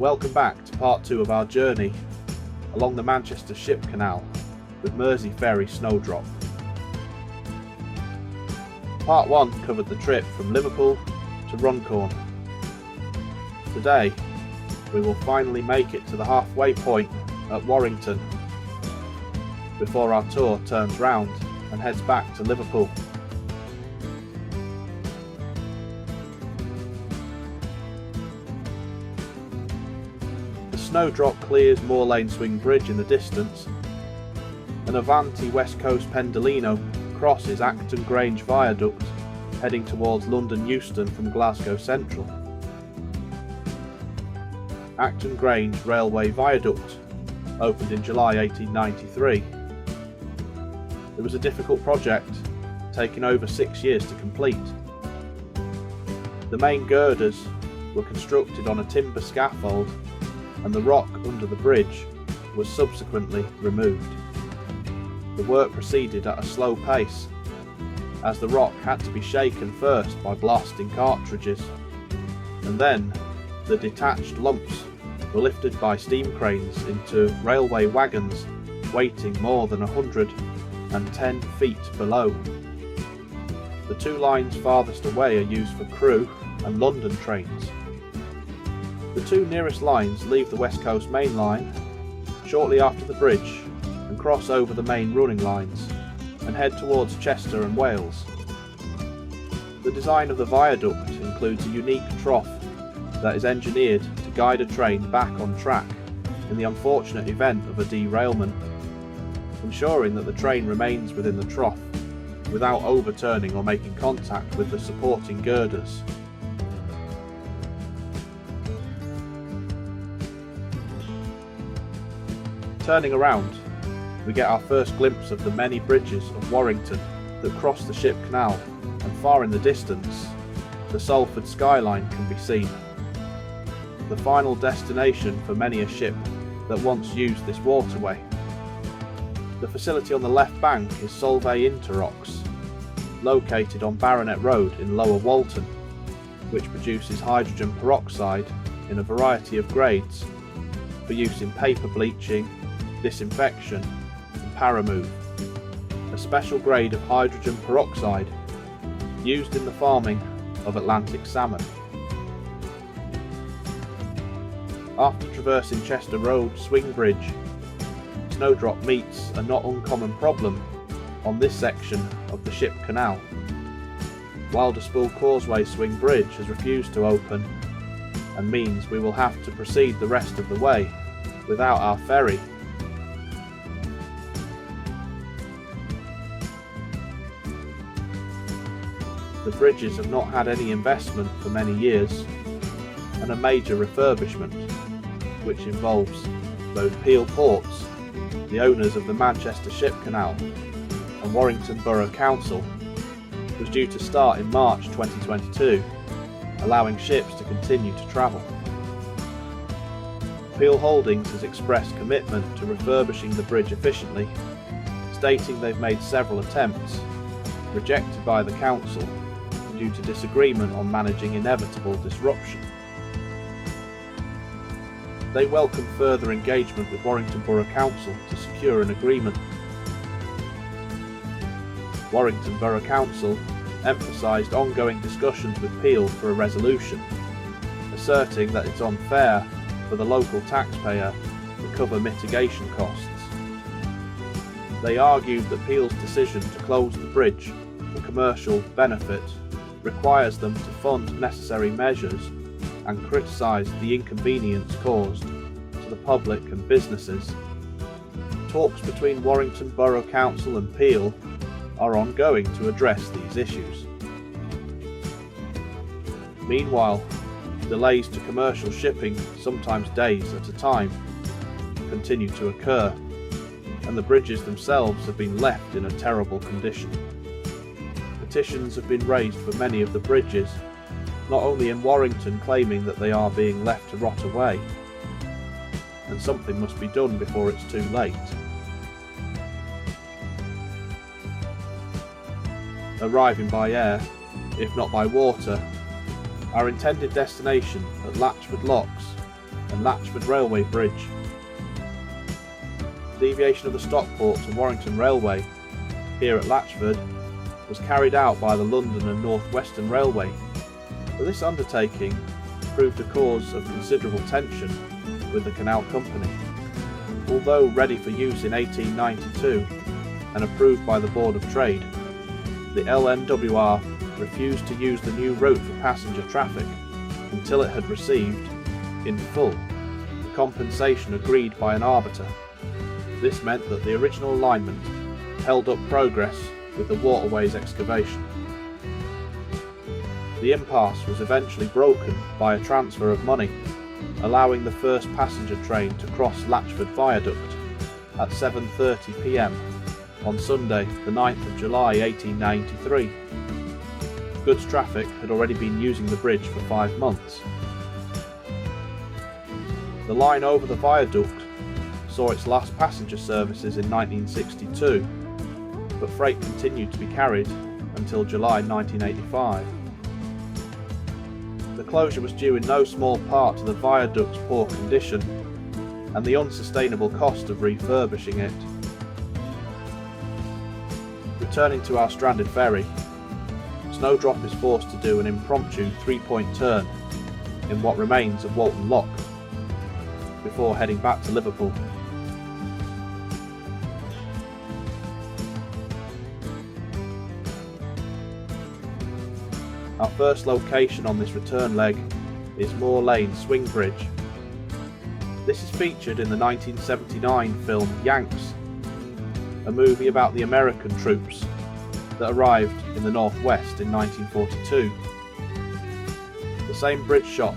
Welcome back to part 2 of our journey along the Manchester Ship Canal with Mersey Ferry Snowdrop. Part 1 covered the trip from Liverpool to Runcorn. Today we will finally make it to the halfway point at Warrington before our tour turns round and heads back to Liverpool. The Snowdrop clears Moor Lane Swing Bridge in the distance, and Avanti West Coast Pendolino crosses Acton Grange Viaduct heading towards London Euston from Glasgow Central. Acton Grange Railway Viaduct opened in July 1893. It was a difficult project, taking over 6 years to complete. The main girders were constructed on a timber scaffold, and the rock under the bridge was subsequently removed. The work proceeded at a slow pace, as the rock had to be shaken first by blasting cartridges, and then the detached lumps were lifted by steam cranes into railway wagons waiting more than 110 feet below. The 2 lines farthest away are used for crew and London trains. The 2 nearest lines leave the West Coast Main Line shortly after the bridge and cross over the main running lines and head towards Chester and Wales. The design of the viaduct includes a unique trough that is engineered to guide a train back on track in the unfortunate event of a derailment, ensuring that the train remains within the trough without overturning or making contact with the supporting girders. Turning around, we get our first glimpse of the many bridges of Warrington that cross the Ship Canal, and far in the distance, the Salford skyline can be seen. The final destination for many a ship that once used this waterway. The facility on the left bank is Solvay Interrocks, located on Baronet Road in Lower Walton, which produces hydrogen peroxide in a variety of grades for use in paper bleaching, disinfection and paramove, a special grade of hydrogen peroxide used in the farming of Atlantic salmon. After traversing Chester Road Swing Bridge, Snowdrop meets a not uncommon problem on this section of the Ship Canal. Wilderspool Causeway Swing Bridge has refused to open, and means we will have to proceed the rest of the way without our ferry. The bridges have not had any investment for many years, and a major refurbishment, which involves both Peel Ports, the owners of the Manchester Ship Canal, and Warrington Borough Council, was due to start in March 2022, allowing ships to continue to travel. Peel Holdings has expressed commitment to refurbishing the bridge efficiently, stating they've made several attempts, rejected by the council due to disagreement on managing inevitable disruption. They welcome further engagement with Warrington Borough Council to secure an agreement. Warrington Borough Council emphasised ongoing discussions with Peel for a resolution, asserting that it's unfair for the local taxpayer to cover mitigation costs. They argued that Peel's decision to close the bridge for commercial benefit requires them to fund necessary measures, and criticised the inconvenience caused to the public and businesses. Talks between Warrington Borough Council and Peel are ongoing to address these issues. Meanwhile, delays to commercial shipping, sometimes days at a time, continue to occur, and the bridges themselves have been left in a terrible condition. Petitions have been raised for many of the bridges, not only in Warrington, claiming that they are being left to rot away, and something must be done before it's too late. Arriving by air, if not by water, our intended destination at Latchford Locks and Latchford Railway Bridge. Deviation of the Stockport to Warrington Railway, here at Latchford, was carried out by the London and North Western Railway, but this undertaking proved a cause of considerable tension with the Canal Company. Although ready for use in 1892 and approved by the Board of Trade, the LNWR refused to use the new route for passenger traffic until it had received, in full, the compensation agreed by an arbiter. This meant that the original alignment held up progress with the waterways excavation. The impasse was eventually broken by a transfer of money, allowing the first passenger train to cross Latchford Viaduct at 7:30 p.m. on Sunday the 9th of July 1893. Goods traffic had already been using the bridge for 5 months. The line over the viaduct saw its last passenger services in 1962, but freight continued to be carried until July 1985. The closure was due in no small part to the viaduct's poor condition and the unsustainable cost of refurbishing it. Returning to our stranded ferry, Snowdrop is forced to do an impromptu 3-point turn in what remains of Walton Lock before heading back to Liverpool. Our first location on this return leg is Moor Lane Swing Bridge. This is featured in the 1979 film Yanks, a movie about the American troops that arrived in the Northwest in 1942. The same bridge shot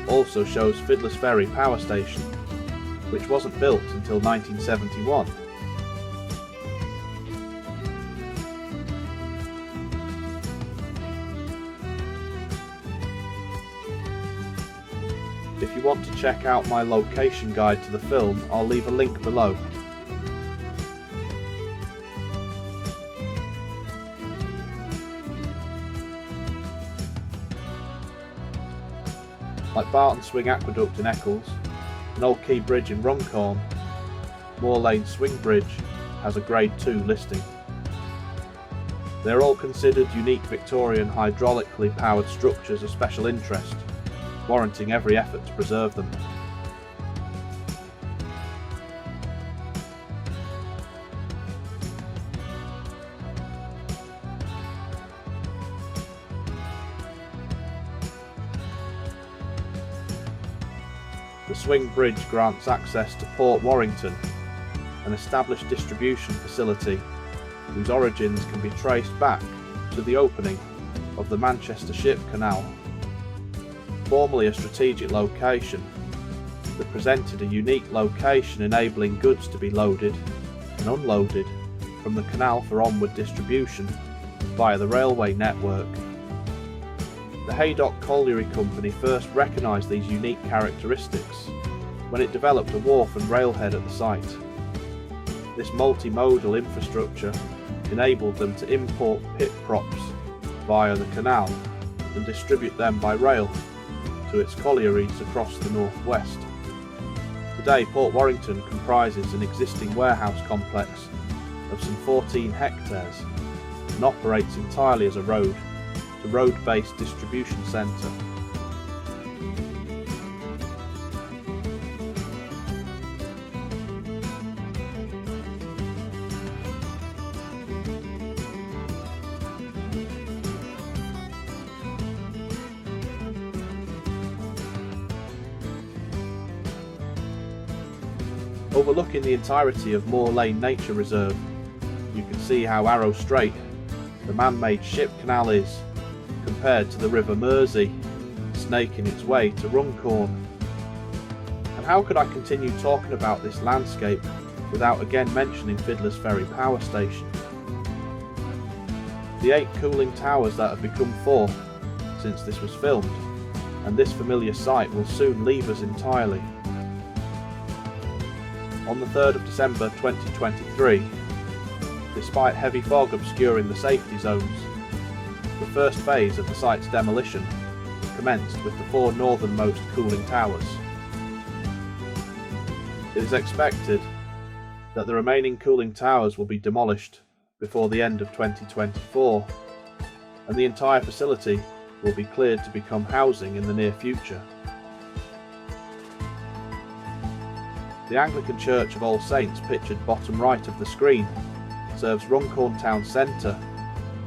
also shows Fiddler's Ferry Power Station, which wasn't built until 1971. If you want to check out my location guide to the film, I'll leave a link below. Like Barton Swing Aqueduct in Eccles, and Old Quay Bridge in Runcorn, Moor Lane Swing Bridge has a Grade 2 listing. They're all considered unique Victorian hydraulically powered structures of special interest, warranting every effort to preserve them. The Swing Bridge grants access to Port Warrington, an established distribution facility whose origins can be traced back to the opening of the Manchester Ship Canal. Formerly a strategic location that presented a unique location enabling goods to be loaded and unloaded from the canal for onward distribution via the railway network. The Haydock Colliery Company first recognised these unique characteristics when it developed a wharf and railhead at the site. This multimodal infrastructure enabled them to import pit props via the canal and distribute them by rail to its collieries across the northwest. Today, Port Warrington comprises an existing warehouse complex of some 14 hectares and operates entirely as a road-based distribution centre. Overlooking the entirety of Moor Lane Nature Reserve, you can see how Arrow Strait, the man-made ship canal, is compared to the River Mersey, snaking its way to Runcorn. And how could I continue talking about this landscape without again mentioning Fiddler's Ferry Power Station? The 8 cooling towers that have become 4 since this was filmed, and this familiar sight will soon leave us entirely. On the 3rd of December 2023, despite heavy fog obscuring the safety zones, the first phase of the site's demolition commenced with the 4 northernmost cooling towers. It is expected that the remaining cooling towers will be demolished before the end of 2024, and the entire facility will be cleared to become housing in the near future. The Anglican Church of All Saints, pictured bottom right of the screen, serves Runcorn town centre,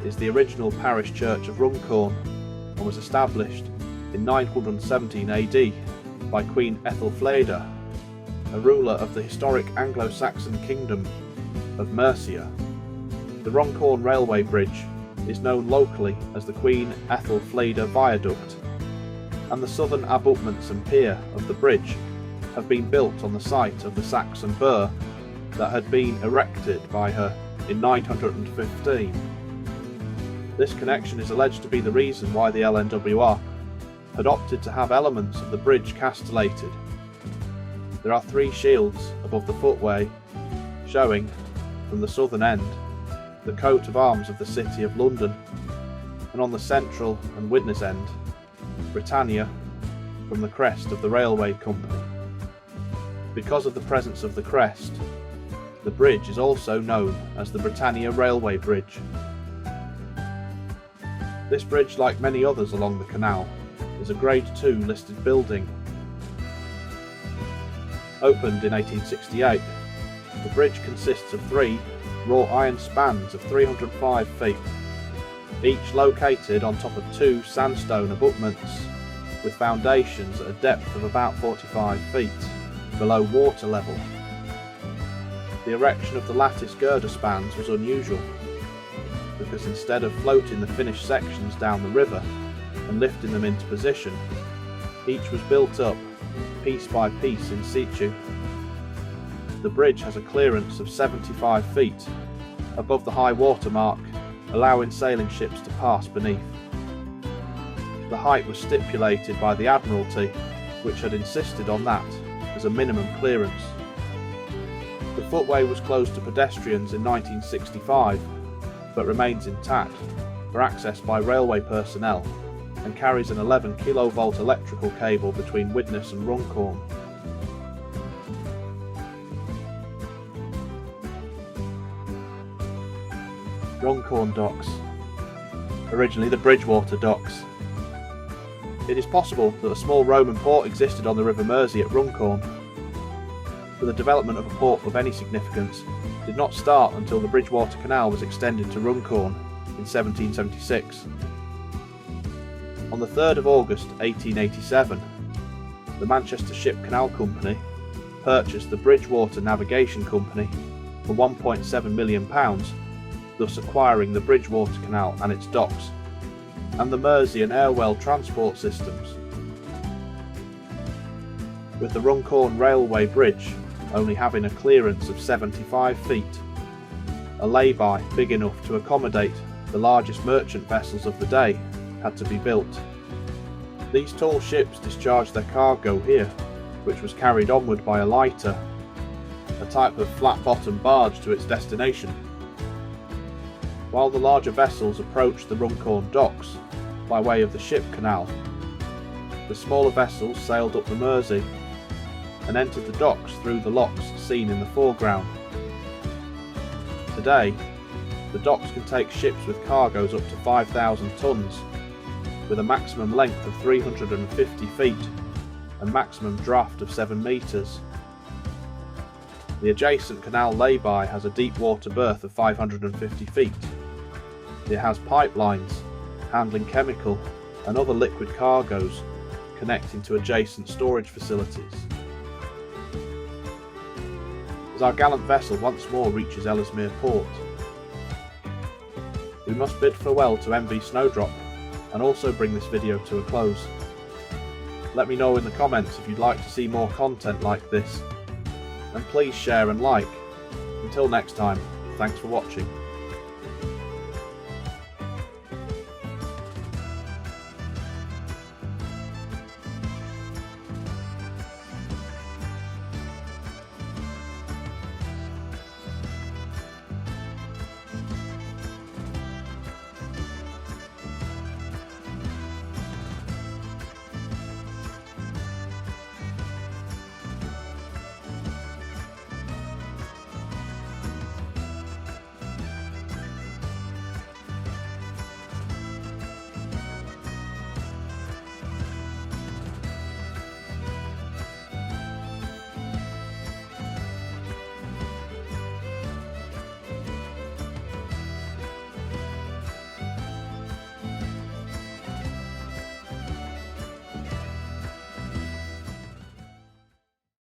is the original parish church of Runcorn, and was established in 917 AD by Queen Ethelfleda, a ruler of the historic Anglo-Saxon kingdom of Mercia. The Runcorn Railway Bridge is known locally as the Queen Ethelfleda Viaduct, and the southern abutments and pier of the bridge have been built on the site of the Saxon burh that had been erected by her in 915. This connection is alleged to be the reason why the LNWR had opted to have elements of the bridge castellated. There are 3 shields above the footway, showing, from the southern end, the coat of arms of the City of London, and on the central and witness end, Britannia, from the crest of the railway company. Because of the presence of the crest, the bridge is also known as the Britannia Railway Bridge. This bridge, like many others along the canal, is a Grade 2 listed building. Opened in 1868, the bridge consists of 3 wrought iron spans of 305 feet, each located on top of 2 sandstone abutments with foundations at a depth of about 45 feet below water level. The erection of the lattice girder spans was unusual, because instead of floating the finished sections down the river and lifting them into position, each was built up piece by piece in situ. The bridge has a clearance of 75 feet above the high water mark, allowing sailing ships to pass beneath. The height was stipulated by the Admiralty, which had insisted on that as a minimum clearance. The footway was closed to pedestrians in 1965, but remains intact for access by railway personnel, and carries an 11 kV electrical cable between Widnes and Runcorn. Runcorn Docks. Originally the Bridgewater Docks. It is possible that a small Roman port existed on the River Mersey at Runcorn, but the development of a port of any significance did not start until the Bridgewater Canal was extended to Runcorn in 1776. On the 3rd of August 1887, the Manchester Ship Canal Company purchased the Bridgewater Navigation Company for £1.7 million, thus acquiring the Bridgewater Canal and its docks, and the Mersey and Airwell transport systems. With the Runcorn Railway Bridge only having a clearance of 75 feet, a lay-by big enough to accommodate the largest merchant vessels of the day had to be built. These tall ships discharged their cargo here, which was carried onward by a lighter, a type of flat-bottom barge, to its destination. While the larger vessels approached the Runcorn docks by way of the ship canal, the smaller vessels sailed up the Mersey and entered the docks through the locks seen in the foreground. Today, the docks can take ships with cargoes up to 5,000 tonnes, with a maximum length of 350 feet and maximum draft of 7 metres. The adjacent canal lay-by has a deep water berth of 550 feet. It has pipelines handling chemical and other liquid cargoes connecting to adjacent storage facilities. As our gallant vessel once more reaches Ellesmere Port, we must bid farewell to MV Snowdrop and also bring this video to a close. Let me know in the comments if you'd like to see more content like this, and please share and like. Until next time, thanks for watching.